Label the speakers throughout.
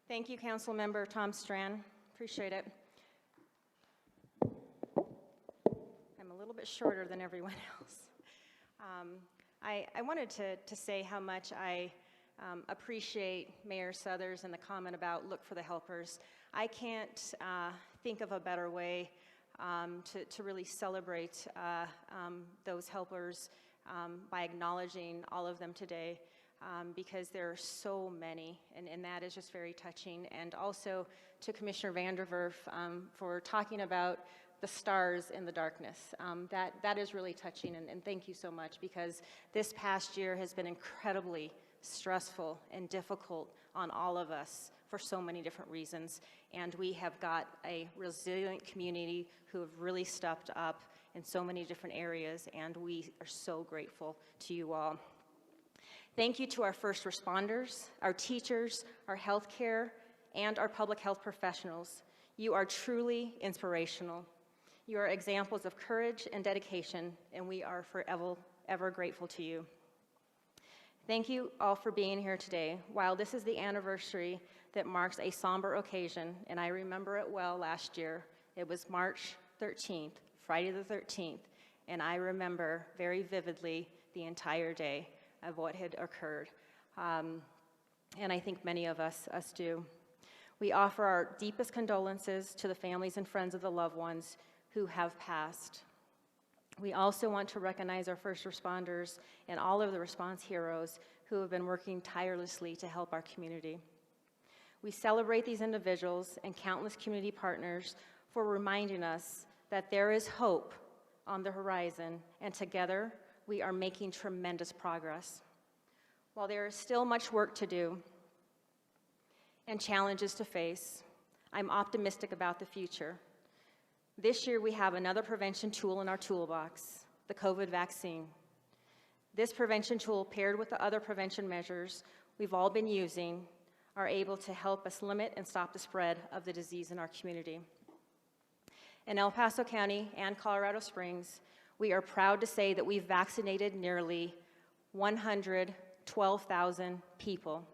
Speaker 1: Thank you, Councilmember Tom Strand. Appreciate it. I'm a little bit shorter than everyone else. I wanted to say how much I appreciate Mayor Suthers and the comment about look for the helpers. I can't think of a better way to really celebrate those helpers by acknowledging all of them today. Because there are so many, and that is just very touching. And also to Commissioner Vanderwerf for talking about the stars in the darkness. That is really touching, and thank you so much, because this past year has been incredibly stressful and difficult on all of us for so many different reasons. And we have got a resilient community who have really stepped up in so many different areas, and we are so grateful to you all. Thank you to our first responders, our teachers, our healthcare, and our public health professionals. You are truly inspirational. You are examples of courage and dedication, and we are forever grateful to you. Thank you all for being here today. While this is the anniversary that marks a somber occasion, and I remember it well last year, it was March 13th, Friday the 13th, and I remember very vividly the entire day of what had occurred. And I think many of us do. We offer our deepest condolences to the families and friends of the loved ones who have passed. We also want to recognize our first responders and all of the response heroes who have been working tirelessly to help our community. We celebrate these individuals and countless community partners for reminding us that there is hope on the horizon, and together we are making tremendous progress. While there is still much work to do and challenges to face, I'm optimistic about the future. This year we have another prevention tool in our toolbox, the COVID vaccine. This prevention tool, paired with the other prevention measures we've all been using, are able to help us limit and stop the spread of the disease in our community. In El Paso County and Colorado Springs, we are proud to say that we've vaccinated nearly 112,000 people.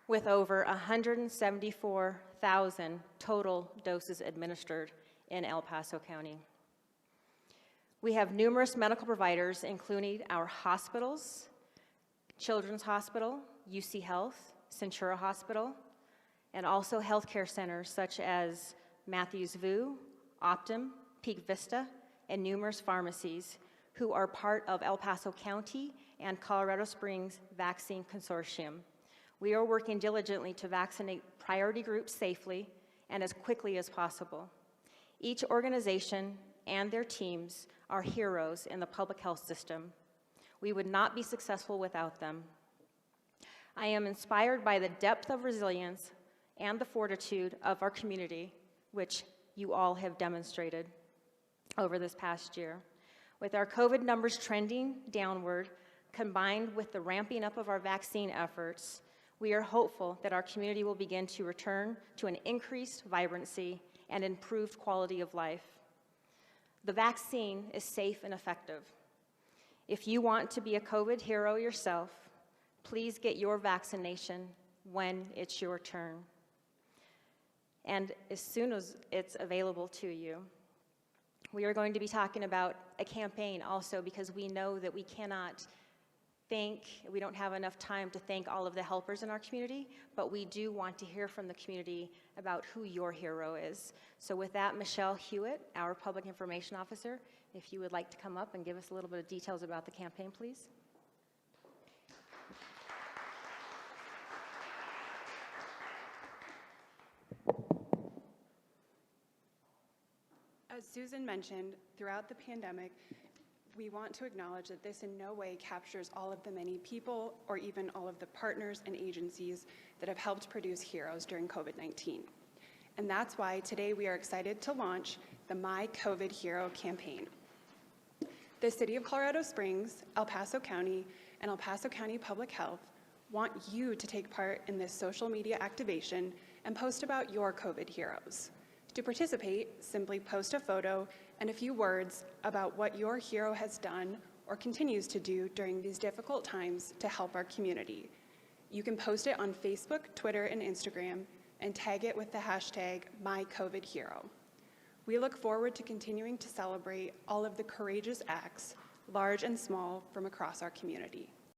Speaker 1: With over 174,000 total doses administered in El Paso County. We have numerous medical providers, including our hospitals, Children's Hospital, UC Health, Centura Hospital, and also healthcare centers such as Matthews VU, Optum, Peak Vista, and numerous pharmacies who are part of El Paso County and Colorado Springs Vaccine Consortium. We are working diligently to vaccinate priority groups safely and as quickly as possible. Each organization and their teams are heroes in the public health system. We would not be successful without them. I am inspired by the depth of resilience and the fortitude of our community, which you all have demonstrated over this past year. With our COVID numbers trending downward, combined with the ramping up of our vaccine efforts, we are hopeful that our community will begin to return to an increased vibrancy and improved quality of life. The vaccine is safe and effective. If you want to be a COVID hero yourself, please get your vaccination when it's your turn, and as soon as it's available to you. We are going to be talking about a campaign also, because we know that we don't have enough time to thank all of the helpers in our community, but we do want to hear from the community about who your hero is. So with that, Michelle Hewitt, our Public Information Officer, if you would like to come up and give us a little bit of details about the campaign, please.
Speaker 2: As Susan mentioned, throughout the pandemic, we want to acknowledge that this in no way captures all of the many people or even all of the partners and agencies that have helped produce heroes during COVID-19. And that's why today we are excited to launch the My COVID Hero campaign. The City of Colorado Springs, El Paso County, and El Paso County Public Health want you to take part in this social media activation and post about your COVID heroes. To participate, simply post a photo and a few words about what your hero has done or continues to do during these difficult times to help our community. You can post it on Facebook, Twitter, and Instagram, and tag it with the hashtag #MyCOVIDHero. We look forward to continuing to celebrate all of the courageous acts, large and small, from across our community.